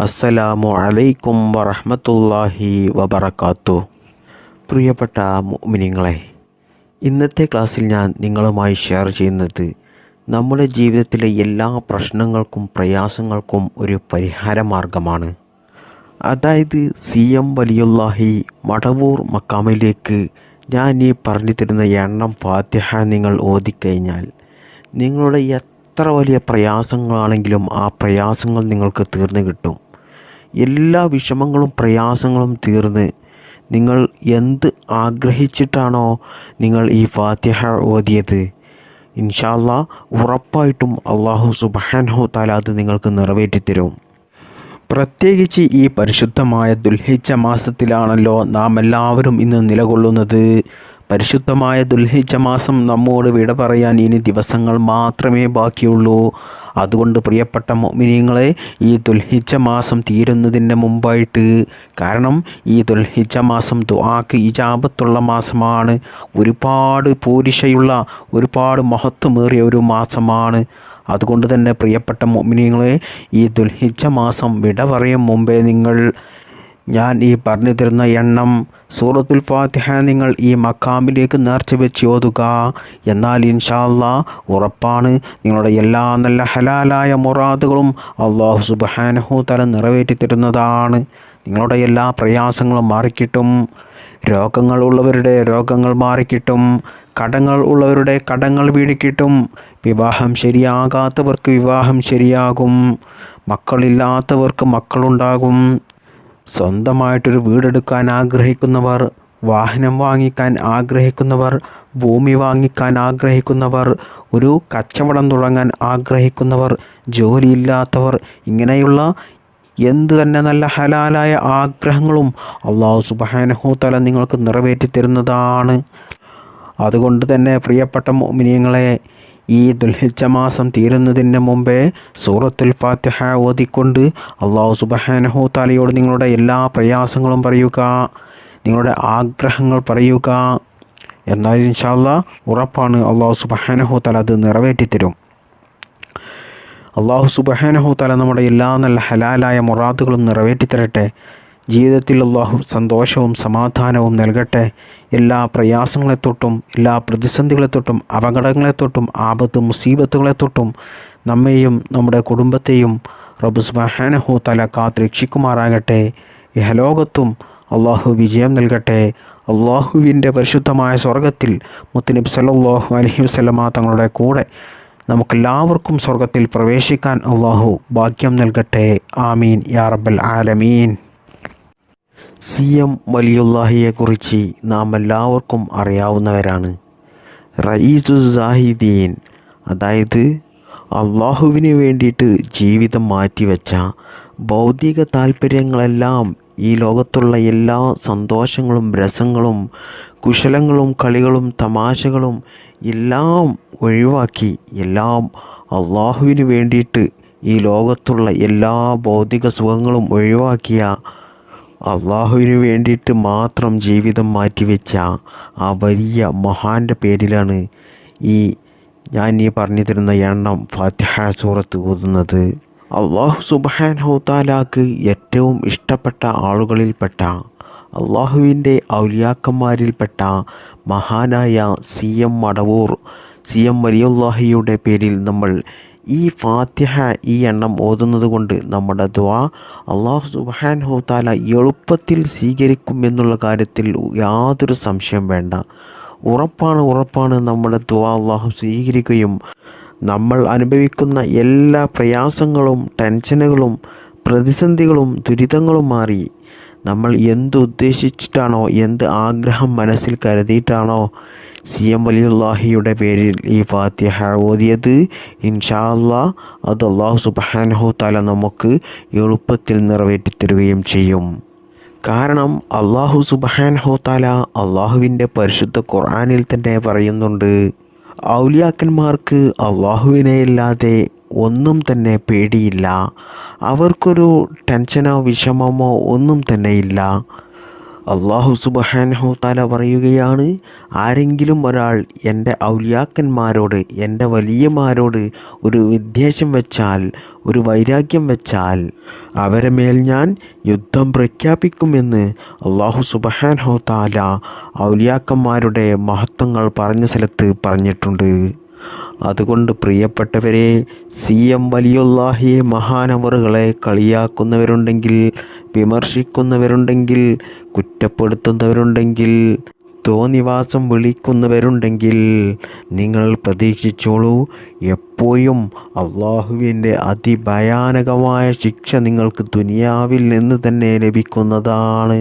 അസ്സലാമു അലൈക്കും വറഹ്മത്തുള്ളാഹി വബറകാതുഹു. പ്രിയപ്പെട്ട മുഅ്മിനീങ്ങളെ, ഇന്നത്തെ ക്ലാസ്സിൽ ഞാൻ നിങ്ങളുമായി ഷെയർ ചെയ്യുന്നത് നമ്മുടെ ജീവിതത്തിലെ എല്ലാ പ്രശ്നങ്ങൾക്കും പ്രയാസങ്ങൾക്കും ഒരു പരിഹാര മാർഗമാണ്. അതായത് CM വലിയുല്ലാഹി മടവൂർ മക്കാമിലേക്ക് ഞാൻ ഈ പറഞ്ഞു തരുന്ന എണ്ണം ഫാത്തിഹ നിങ്ങൾ ഓതിക്കഴിഞ്ഞാൽ നിങ്ങളുടെ എത്ര വലിയ പ്രയാസങ്ങളാണെങ്കിലും ആ പ്രയാസങ്ങൾ നിങ്ങൾക്ക് തീർന്നു കിട്ടും. എല്ലാ വിഷമങ്ങളും പ്രയാസങ്ങളും തീർന്ന് നിങ്ങൾ എന്ത് ആഗ്രഹിച്ചിട്ടാണോ നിങ്ങൾ ഈ ഫാത്തിഹ ഓതിയത്, ഇൻഷാ അല്ലാഹ് ഉറപ്പായിട്ടും അല്ലാഹു സുബ്ഹാനഹു തആല അത് നിങ്ങൾക്ക് നിറവേറ്റിത്തരും. പ്രത്യേകിച്ച് ഈ പരിശുദ്ധമായ ദുൽഹിജ്ജ മാസത്തിലാണല്ലോ നാം എല്ലാവരും ഇന്ന് നിലകൊള്ളുന്നത്. പരിശുദ്ധമായ ദുൽഹിജ്ജ മാസം നമ്മോട് വിട പറയാൻ ഇനി ദിവസങ്ങൾ മാത്രമേ ബാക്കിയുള്ളൂ. അതുകൊണ്ട് പ്രിയപ്പെട്ട മുഅ്മിനീങ്ങളെ, ഈ ദുൽഹിജ്ജ മാസം തീരുന്നതിന് മുമ്പായിട്ട്, കാരണം ഈ ദുൽഹിജ്ജ മാസം ദുആക്ക് ഇജാബത്തുള്ള മാസമാണ്, ഒരുപാട് പോരിശയുള്ള ഒരുപാട് മഹത്വമേറിയ ഒരു മാസമാണ്. അതുകൊണ്ട് തന്നെ പ്രിയപ്പെട്ട മുഅ്മിനീങ്ങളെ, ഈ ദുൽഹിജ്ജ മാസം വിട പറയും മുമ്പേ ഞാൻ ഈ പറഞ്ഞു തരുന്ന എണ്ണം സൂറത്തുൽ ഫാത്തിഹ നിങ്ങൾ ഈ മഖാമിലേക്ക് നേർച്ച വെച്ച് ഓതുക. എന്നാൽ ഇൻഷാ അല്ലാഹ് ഉറപ്പാണ് നിങ്ങളുടെ എല്ലാ നല്ല ഹലാലായ മുറാദുകളും അല്ലാഹു സുബ്ഹാനഹു തആല നിറവേറ്റി തരുന്നതാണ്. നിങ്ങളുടെ എല്ലാ പ്രയാസങ്ങളും മാറിക്കിട്ടും. രോഗങ്ങൾ ഉള്ളവരുടെ രോഗങ്ങൾ മാറിക്കിട്ടും. കടങ്ങൾ ഉള്ളവരുടെ കടങ്ങൾ വീടിക്കിട്ടും. വിവാഹം ശരിയാകാത്തവർക്ക് വിവാഹം ശരിയാകും. മക്കളില്ലാത്തവർക്ക് മക്കളുണ്ടാകും. സ്വന്തമായിട്ടൊരു വീടെടുക്കാൻ ആഗ്രഹിക്കുന്നവർ, വാഹനം വാങ്ങിക്കാൻ ആഗ്രഹിക്കുന്നവർ, ഭൂമി വാങ്ങിക്കാൻ ആഗ്രഹിക്കുന്നവർ, ഒരു കച്ചവടം തുടങ്ങാൻ ആഗ്രഹിക്കുന്നവർ, ജോലിയില്ലാത്തവർ, ഇങ്ങനെയുള്ള എന്ത് തന്നെ നല്ല ഹലാലായ ആഗ്രഹങ്ങളും അല്ലാഹു സുബ്ഹാനഹു തആല നിങ്ങൾക്ക് നിറവേറ്റി തരുന്നതാണ്. അതുകൊണ്ട് തന്നെ പ്രിയപ്പെട്ട മുഅ്മിനീങ്ങളെ, ഈ ദുൽഹിജ്ജ മാസം തീരുന്നതിന് മുമ്പേ സൂറത്തുൽ ഫാത്തിഹ ഓതിക്കൊണ്ട് അല്ലാഹു സുബ്ഹാനഹു തആലയോട് നിങ്ങളുടെ എല്ലാ പ്രയാസങ്ങളും പറയുക, നിങ്ങളുടെ ആഗ്രഹങ്ങൾ പറയുക. എന്നാൽ ഇൻഷാ അല്ലാഹ് ഉറപ്പാണ് അല്ലാഹു സുബ്ഹാനഹു തആല അത് നിറവേറ്റി തരും. അല്ലാഹു സുബ്ഹാനഹു തആല നമ്മുടെ എല്ലാ നല്ല ഹലാലായ മുറാദുകളും നിറവേറ്റി തരട്ടെ. ജീവിതത്തിൽ അല്ലാഹു സന്തോഷവും സമാധാനവും നൽകട്ടെ. എല്ലാ പ്രയാസങ്ങളെ തൊട്ടും, എല്ലാ പ്രതിസന്ധികളെ തൊട്ടും, അപകടങ്ങളെ തൊട്ടും, ആപത്ത് മുസീബത്തുകളെ തൊട്ടും നമ്മെയും നമ്മുടെ കുടുംബത്തെയും റബ്ബ് സുബ്ഹാനഹു തആല കാത്ത് രക്ഷിക്കുമാറാകട്ടെ. ഇഹലോകത്തും അല്ലാഹു വിജയം നൽകട്ടെ. അല്ലാഹുവിൻ്റെ പരിശുദ്ധമായ സ്വർഗത്തിൽ മുത്തുനബി സല്ലല്ലാഹു അലൈഹി വസല്ലമ തങ്ങളുടെ കൂടെ നമുക്കെല്ലാവർക്കും സ്വർഗത്തിൽ പ്രവേശിക്കാൻ അല്ലാഹു ഭാഗ്യം നൽകട്ടെ. ആമീൻ യാ റബ്ബൽ ആലമീൻ. CM വലിയുല്ലാഹിയെക്കുറിച്ച് നാം എല്ലാവർക്കും അറിയാവുന്നവരാണ്. റഈസു സാഹിദീൻ, അതായത് അള്ളാഹുവിന് വേണ്ടിയിട്ട് ജീവിതം മാറ്റിവെച്ച, ഭൗതിക താല്പര്യങ്ങളെല്ലാം, ഈ ലോകത്തുള്ള എല്ലാ സന്തോഷങ്ങളും രസങ്ങളും കുശലങ്ങളും കളികളും തമാശകളും എല്ലാം ഒഴിവാക്കി, എല്ലാം അള്ളാഹുവിന് വേണ്ടിയിട്ട് ഈ ലോകത്തുള്ള എല്ലാ ഭൗതിക സുഖങ്ങളും ഒഴിവാക്കിയ, അള്ളാഹുവിന് വേണ്ടിയിട്ട് മാത്രം ജീവിതം മാറ്റിവെച്ച ആ വലിയ മഹാൻ്റെ പേരിലാണ് ഞാൻ പറഞ്ഞു തരുന്ന എണ്ണം ഫാത്തിഹ സൂറത്ത് ഓതുന്നത്. അള്ളാഹു സുബ്ഹാനഹു തആലാക്ക് ഏറ്റവും ഇഷ്ടപ്പെട്ട ആളുകളിൽപ്പെട്ട, അള്ളാഹുവിൻ്റെ ഔലിയാക്കന്മാരിൽപ്പെട്ട മഹാനായ CM മടവൂർ CM വലിയുല്ലാഹിയുടെ പേരിൽ നമ്മൾ ഈ ഫാത്തിഹ ഈ എണ്ണം ഓതുന്നത് കൊണ്ട് നമ്മുടെ ദുആ അല്ലാഹു സുബ്ഹാനഹു തആല എളുപ്പത്തിൽ സ്വീകരിക്കും എന്നുള്ള കാര്യത്തിൽ യാതൊരു സംശയം വേണ്ട. ഉറപ്പാണ് നമ്മുടെ ദുആ അല്ലാഹു സ്വീകരിക്കുകയും നമ്മൾ അനുഭവിക്കുന്ന എല്ലാ പ്രയാസങ്ങളും ടെൻഷനുകളും പ്രതിസന്ധികളും ദുരിതങ്ങളും മാറി നമ്മൾ എന്തുദ്ദേശിച്ചിട്ടാണോ, എന്ത് ആഗ്രഹം മനസ്സിൽ കരുതിയിട്ടാണോ CM വലിയുല്ലാഹിയുടെ പേരിൽ ഈ ഫാത്തിഹ ഓതിയത്, ഇൻഷാ അല്ലാഹ് അത് അല്ലാഹു സുബ്ഹാനഹു തആല നമുക്ക് എളുപ്പത്തിൽ നിറവേറ്റി തരുകയും ചെയ്യും. കാരണം അല്ലാഹു സുബ്ഹാനഹു തആല അല്ലാഹുവിൻ്റെ പരിശുദ്ധ ഖുർആനിൽ തന്നെ പറയുന്നുണ്ട്, ഔലിയാക്കന്മാർക്ക് അല്ലാഹുവിനെയല്ലാതെ ഒന്നും തന്നെ പേടിയില്ല, അവർക്കൊരു ടെൻഷനോ വിഷമമോ ഒന്നും തന്നെ ഇല്ല. അള്ളാഹു സുബ്ഹാനഹു തആല പറയുകയാണ്, ആരെങ്കിലും ഒരാൾ എൻ്റെ ഔലിയാക്കന്മാരോട്, എൻ്റെ വലിയമാരോട് ഒരു വിദ്വേഷം വെച്ചാൽ, ഒരു വൈരാഗ്യം വെച്ചാൽ അവരെ മേൽ ഞാൻ യുദ്ധം പ്രഖ്യാപിക്കുമെന്ന് അള്ളാഹു സുബ്ഹാനഹു തആല ഔലിയാക്കന്മാരുടെ മഹത്വങ്ങൾ പറഞ്ഞ സ്ഥലത്ത് പറഞ്ഞിട്ടുണ്ട്. അതുകൊണ്ട് പ്രിയപ്പെട്ടവരെ, CM വലിയുല്ലാഹിയെ മഹാനവറുകളെ കളിയാക്കുന്നവരുണ്ടെങ്കിൽ, വിമർശിക്കുന്നവരുണ്ടെങ്കിൽ, കുറ്റപ്പെടുത്തുന്നവരുണ്ടെങ്കിൽ, തോന്നിവാസം വിളിക്കുന്നവരുണ്ടെങ്കിൽ നിങ്ങൾ പ്രതീക്ഷിച്ചോളൂ, എപ്പോഴും അള്ളാഹുവിൻ്റെ അതിഭയാനകമായ ശിക്ഷ നിങ്ങൾക്ക് ദുനിയാവിൽ നിന്ന് തന്നെ ലഭിക്കുന്നതാണ്.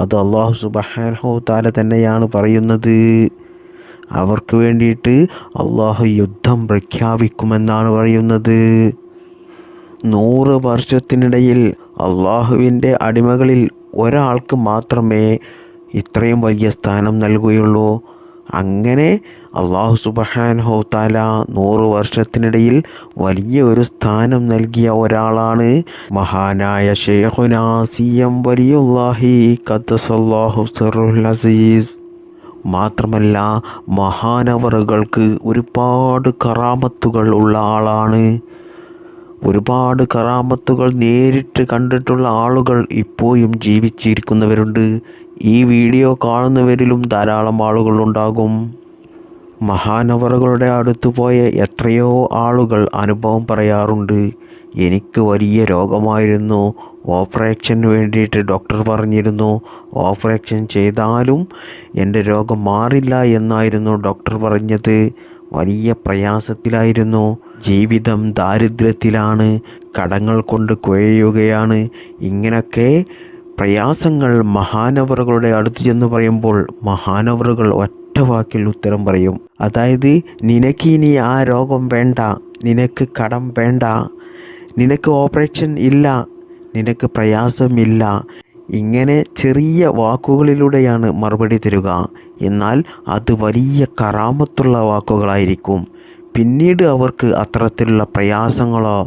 അത് അള്ളാഹു സുബ്ഹാനഹു തആല തന്നെയാണ് പറയുന്നത്. അവർക്ക് വേണ്ടിയിട്ട് അള്ളാഹു യുദ്ധം പ്രഖ്യാപിക്കുമെന്നാണ് പറയുന്നത്. 100 വർഷത്തിനിടയിൽ അള്ളാഹുവിൻ്റെ അടിമകളിൽ ഒരാൾക്ക് മാത്രമേ ഇത്രയും വലിയ സ്ഥാനം നൽകുകയുള്ളൂ. അങ്ങനെ അള്ളാഹു സുബ്ഹാനഹു തആല 100 വർഷത്തിനിടയിൽ വലിയ ഒരു സ്ഥാനം നൽകിയ ഒരാളാണ് മഹാനായ ശൈഖുനാ CM വലിയുല്ലാഹി ഖദ്ദസല്ലാഹു സിർറുൽ അസീസ്. മാത്രമല്ല, മഹാനവറുകൾക്ക് ഒരുപാട് കറാമത്തുകൾ ഉള്ള ആളാണ്. ഒരുപാട് കറാമത്തുകൾ നേരിട്ട് കണ്ടിട്ടുള്ള ആളുകൾ ഇപ്പോഴും ജീവിച്ചിരിക്കുന്നവരുണ്ട്. ഈ വീഡിയോ കാണുന്നവരിലും ധാരാളം ആളുകളുണ്ടാകും. മഹാനവറുകളുടെ അടുത്ത് പോയ എത്രയോ ആളുകൾ അനുഭവം പറയാറുണ്ട്. എനിക്ക് വലിയ രോഗമായിരുന്നു, ഓപ്പറേഷന് വേണ്ടിയിട്ട് ഡോക്ടർ പറഞ്ഞിരുന്നു, ഓപ്പറേഷൻ ചെയ്താലും എൻ്റെ രോഗം മാറില്ല എന്നായിരുന്നു ഡോക്ടർ പറഞ്ഞത്. വലിയ പ്രയാസത്തിലായിരുന്നു, ജീവിതം ദാരിദ്ര്യത്തിലാണ്, കടങ്ങൾ കൊണ്ട് കുഴയുകയാണ്. ഇങ്ങനൊക്കെ പ്രയാസങ്ങൾ മഹാനവറുകളുടെ അടുത്ത് ചെന്ന് പറയുമ്പോൾ മഹാനവറുകൾ ഒറ്റ വാക്കിൽ ഉത്തരം പറയും. അതായത്, നിനക്കിനി ആ രോഗം വേണ്ട, നിനക്ക് കടം വേണ്ട, നിനക്ക് ഓപ്പറേഷൻ ഇല്ല, നിനക്ക് പ്രയാസമില്ല. ഇങ്ങനെ ചെറിയ വാക്കുകളിലൂടെയാണ് മറുപടി തരിക. എന്നാൽ അത് വലിയ കറാമത്തുള്ള വാക്കുകളായിരിക്കും. പിന്നീട് അവർക്ക് അത്തരത്തിലുള്ള പ്രയാസങ്ങളോ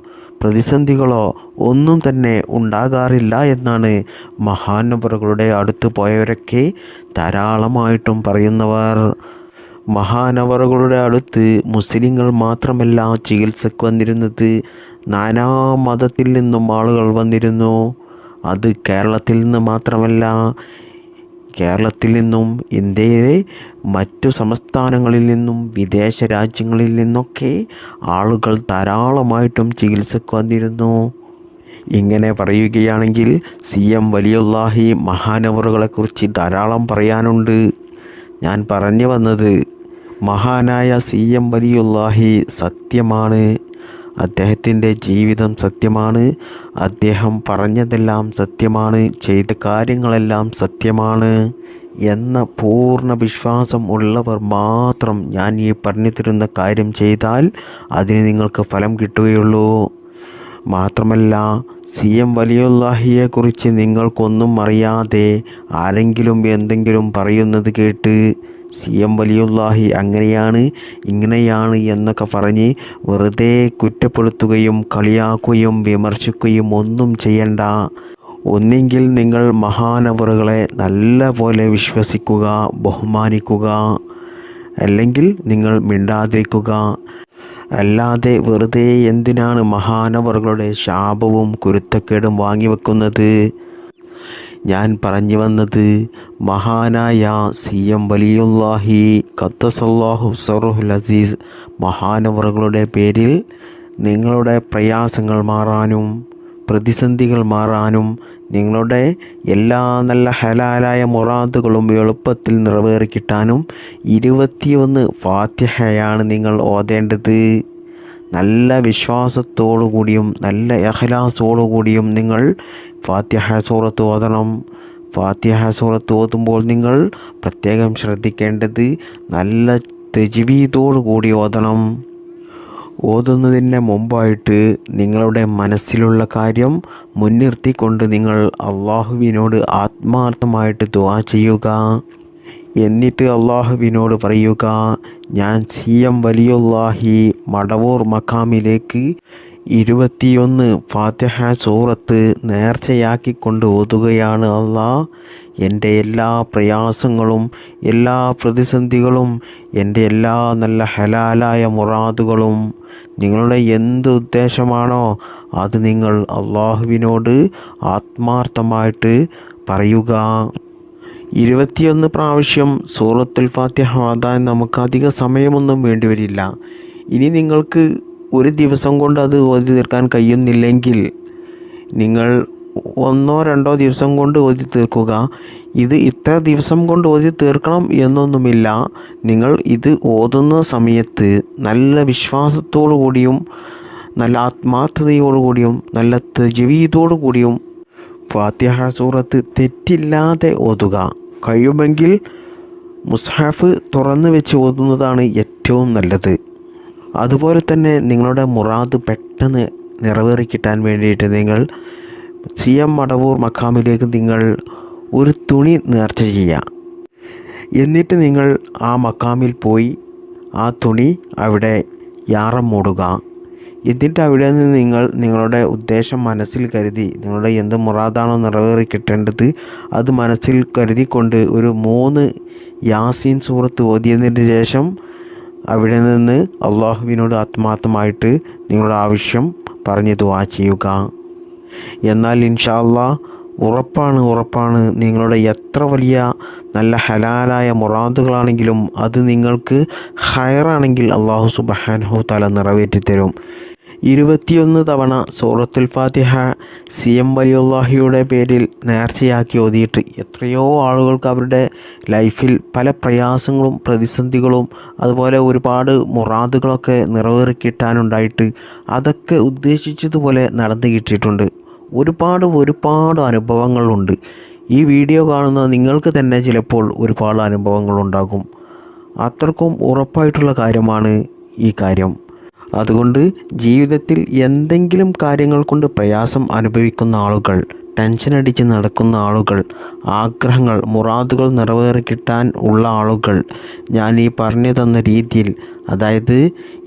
പ്രതിസന്ധികളോ ഒന്നും തന്നെ ഉണ്ടാകാറില്ല എന്നാണ് മഹാനവറുകളുടെ അടുത്ത് പോയവരൊക്കെ ധാരാളമായിട്ടും പറയുന്നവർ. മഹാനവറുകളുടെ അടുത്ത് മുസ്ലിങ്ങൾ മാത്രമല്ല ചികിത്സക്ക് വന്നിരുന്നത്, നാനാ മതത്തിൽ നിന്നും ആളുകൾ വന്നിരുന്നു. അത് കേരളത്തിൽ നിന്ന് മാത്രമല്ല, കേരളത്തിൽ നിന്നും ഇന്ത്യയിലെ മറ്റു സംസ്ഥാനങ്ങളിൽ നിന്നും വിദേശ രാജ്യങ്ങളിൽ നിന്നൊക്കെ ആളുകൾ ധാരാളമായിട്ടും ചികിത്സക്ക് വന്നിരുന്നു. ഇങ്ങനെ പറയുകയാണെങ്കിൽ CM വലിയുല്ലാഹി മഹാനവറുകളെക്കുറിച്ച് ധാരാളം പറയാനുണ്ട്. ഞാൻ പറഞ്ഞു വന്നത്, മഹാനായ CM വലിയുല്ലാഹി സത്യമാണ്, അദ്ദേഹത്തിൻ്റെ ജീവിതം സത്യമാണ്, അദ്ദേഹം പറഞ്ഞതെല്ലാം സത്യമാണ്, ചെയ്ത കാര്യങ്ങളെല്ലാം സത്യമാണ് എന്ന പൂർണ്ണ വിശ്വാസം ഉള്ളവർ മാത്രം ഞാൻ ഈ പറഞ്ഞു തരുന്ന കാര്യം ചെയ്താൽ അതിന് നിങ്ങൾക്ക് ഫലം കിട്ടുകയുള്ളൂ. മാത്രമല്ല, CM വലിയുല്ലാഹിയെക്കുറിച്ച് നിങ്ങൾക്കൊന്നും അറിയാതെ ആരെങ്കിലും എന്തെങ്കിലും പറയുന്നത് കേട്ട് CM വലിയുല്ലാഹി അങ്ങനെയാണ് ഇങ്ങനെയാണ് എന്നൊക്കെ പറഞ്ഞ് വെറുതെ കുറ്റപ്പെടുത്തുകയും കളിയാക്കുകയും വിമർശിക്കുകയും ഒന്നും ചെയ്യണ്ട. ഒന്നെങ്കിൽ നിങ്ങൾ മഹാനവറുകളെ നല്ല പോലെ വിശ്വസിക്കുക, ബഹുമാനിക്കുക, അല്ലെങ്കിൽ നിങ്ങൾ മിണ്ടാതിരിക്കുക. അല്ലാതെ വെറുതെ എന്തിനാണ് മഹാനവറുകളുടെ ശാപവും കുരുത്തക്കേടും വാങ്ങിവെക്കുന്നത്? ഞാൻ പറഞ്ഞു വന്നത്, മഹാനായ CM വലിയുല്ലാഹി ഖദ്ദസല്ലാഹു സിർറുൽ അസീസ് മഹാനവറുകളുടെ പേരിൽ നിങ്ങളുടെ പ്രയാസങ്ങൾ മാറാനും പ്രതിസന്ധികൾ മാറാനും നിങ്ങളുടെ എല്ലാ നല്ല ഹലാലായ മുറാദുകളും എളുപ്പത്തിൽ നിറവേറിക്കിട്ടാനും 21 ഫാത്തിഹയാണ് നിങ്ങൾ ഓതേണ്ടത്. നല്ല വിശ്വാസത്തോടു കൂടിയും നല്ല ഇഖ്ലാസോടു കൂടിയും നിങ്ങൾ ഫാത്തിഹ സൂറത്ത് ഓതണം. ഫാത്തിഹ സൂറത്ത് ഓതുമ്പോൾ നിങ്ങൾ പ്രത്യേകം ശ്രദ്ധിക്കേണ്ടത് നല്ല തജ്വീദോടു കൂടി ഓതണം. ഓതുന്നതിന് മുമ്പായിട്ട് നിങ്ങളുടെ മനസ്സിലുള്ള കാര്യം മുൻനിർത്തിക്കൊണ്ട് നിങ്ങൾ അള്ളാഹുവിനോട് ആത്മാർത്ഥമായിട്ട് ദുആ ചെയ്യുക. എന്നിട്ട് അള്ളാഹുവിനോട് പറയുക, ഞാൻ CM വലിയുല്ലാഹി മടവൂർ മഖാമിലേക്ക് 21 ഫാത്തിഹ സൂറത്ത് നേർച്ചയാക്കിക്കൊണ്ട് ഓതുകയാണ് അല്ലാഹ്. എൻ്റെ എല്ലാ പ്രയാസങ്ങളും, എല്ലാ പ്രതിസന്ധികളും, എൻ്റെ എല്ലാ നല്ല ഹലാലായ മുറാദുകളും, നിങ്ങളുടെ എന്ത് ഉദ്ദേശമാണോ അത് നിങ്ങൾ അള്ളാഹുവിനോട് ആത്മാർത്ഥമായിട്ട് പറയുക. 21 പ്രാവശ്യം സൂറത്തുൽ ഫാത്തിഹ ഓതാൻ നമുക്ക് അധിക സമയമൊന്നും വേണ്ടിവരില്ല. ഇനി നിങ്ങൾക്ക് ഒരു ദിവസം കൊണ്ട് അത് ഓതി തീർക്കാൻ കഴിയുന്നില്ലെങ്കിൽ നിങ്ങൾ 1-2 ദിവസം കൊണ്ട് ഓതി തീർക്കുക. ഇത് ഇത്ര ദിവസം കൊണ്ട് ഓതി തീർക്കണം എന്നൊന്നുമില്ല. നിങ്ങൾ ഇത് ഓതുന്ന സമയത്ത് നല്ല വിശ്വാസത്തോടു കൂടിയും നല്ല ആത്മാർത്ഥതയോടു കൂടിയും നല്ല തജ്വീദോടു കൂടിയും ഫാത്തിഹ സൂറത്ത് തെറ്റില്ലാതെ ഓതുക. കഴിയുമെങ്കിൽ മുസ്ഹഫ് തുറന്ന് വെച്ച് ഓതുന്നതാണ് ഏറ്റവും നല്ലത്. അതുപോലെ തന്നെ നിങ്ങളുടെ മുറാദ് പെട്ടെന്ന് നിറവേറിക്കിട്ടാൻ വേണ്ടിയിട്ട് നിങ്ങൾ CM മടവൂർ മഖാമിലേക്ക് നിങ്ങൾ ഒരു തുണി നേർച്ച ചെയ്യുക. എന്നിട്ട് നിങ്ങൾ ആ മഖാമിൽ പോയി ആ തുണി അവിടെ യാറം മൂടുക. എന്നിട്ട് അവിടെ നിന്ന് നിങ്ങൾ നിങ്ങളുടെ ഉദ്ദേശം മനസ്സിൽ കരുതി, നിങ്ങളുടെ എന്ത് മുറാദാണോ നിറവേറി കിട്ടേണ്ടത് അത് മനസ്സിൽ കരുതിക്കൊണ്ട് ഒരു 3 യാസീൻ സൂറത്ത് ഓതിയതിന് ശേഷം അവിടെ നിന്ന് അള്ളാഹുവിനോട് ആത്മാർത്ഥമായിട്ട് നിങ്ങളുടെ ആവശ്യം പറഞ്ഞ് ദുആ ചെയ്യുക. എന്നാൽ ഇൻഷാ അല്ലാഹ് ഉറപ്പാണ് നിങ്ങളുടെ എത്ര വലിയ നല്ല ഹലാലായ മുറാദുകളാണെങ്കിലും അത് നിങ്ങൾക്ക് ഖൈറാണെങ്കിൽ അള്ളാഹു സുബ്ഹാനഹു തആല നിറവേറ്റിത്തരും. 21 തവണ സൂറത്തുൽ ഫാത്തിഹ CM വലിയുള്ളാഹിയുടെ പേരിൽ നേർച്ചയാക്കി ഓതിയിട്ട് എത്രയോ ആളുകൾക്ക് അവരുടെ ലൈഫിൽ പല പ്രയാസങ്ങളും പ്രതിസന്ധികളും അതുപോലെ ഒരുപാട് മുറാദുകളൊക്കെ നിറവേറിക്കിട്ടാനുണ്ടായിട്ട് അതൊക്കെ ഉദ്ദേശിച്ചതുപോലെ നടന്നു കിട്ടിയിട്ടുണ്ട്. ഒരുപാട് അനുഭവങ്ങളുണ്ട്. ഈ വീഡിയോ കാണുന്ന നിങ്ങൾക്ക് തന്നെ ചിലപ്പോൾ ഒരുപാട് അനുഭവങ്ങളുണ്ടാകും. അത്രക്കും ഉറപ്പായിട്ടുള്ള കാര്യമാണ് ഈ കാര്യം. അതുകൊണ്ട് ജീവിതത്തിൽ എന്തെങ്കിലും കാര്യങ്ങൾ കൊണ്ട് പ്രയാസം അനുഭവിക്കുന്ന ആളുകൾ, ടെൻഷൻ അടിച്ച് നടക്കുന്ന ആളുകൾ, ആഗ്രഹങ്ങൾ മുറാദുകൾ നിറവേറി കിട്ടാൻ ഉള്ള ആളുകൾ ഞാൻ ഈ പറഞ്ഞു തന്ന രീതിയിൽ, അതായത്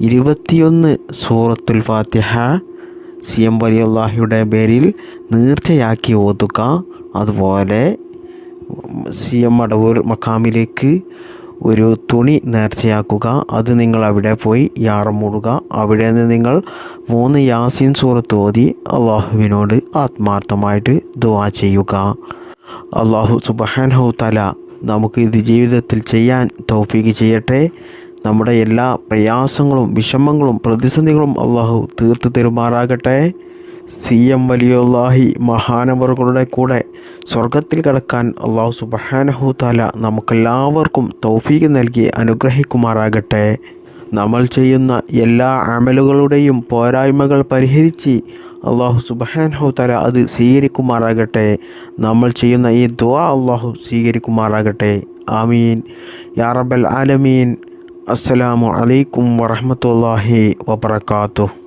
21 സൂറത്തുൽ ഫാത്തിഹ CM വലിയുള്ളാഹിയുടെ പേരിൽ നേർച്ചയാക്കി ഓതുക. അതുപോലെ CM മടവൂർ മഖാമിലേക്ക് ഒരു തുണി നേർച്ചയാക്കുക. അത് നിങ്ങൾ അവിടെ പോയി യാറം മൂടുക. അവിടെ നിന്ന് നിങ്ങൾ 3 യാസീൻ സൂറത്ത് ഓതി അള്ളാഹുവിനോട് ആത്മാർത്ഥമായിട്ട് ദുആ ചെയ്യുക. അള്ളാഹു സുബ്ഹാനഹു തആല നമുക്ക് ഇത് ജീവിതത്തിൽ ചെയ്യാൻ തൗഫീഖ് ചെയ്യട്ടെ. നമ്മുടെ എല്ലാ പ്രയാസങ്ങളും വിഷമങ്ങളും പ്രതിസന്ധികളും അള്ളാഹു തീർത്തു തരുമാറാകട്ടെ. CM വലിയുള്ളാഹി മഹാനവറുകളുടെ കൂടെ സ്വർഗത്തിൽ കടക്കാൻ അള്ളാഹു സുബ്ഹാനഹു തആല നമുക്കെല്ലാവർക്കും തൗഫീഖ് നൽകി അനുഗ്രഹിക്കുമാറാകട്ടെ. നമ്മൾ ചെയ്യുന്ന എല്ലാ അമലുകളുടെയും പോരായ്മകൾ പരിഹരിച്ച് അള്ളാഹു സുബ്ഹാനഹു തആല അത് സ്വീകരിക്കുമാറാകട്ടെ. നമ്മൾ ചെയ്യുന്ന ഈ ദുആ അള്ളാഹു സ്വീകരിക്കുമാറാകട്ടെ. ആമീൻ യാ റബ്ബൽ ആലമീൻ. അസ്സലാമു അലൈക്കും വറഹ്മത്തുള്ളാഹി വബറകാതുഹു.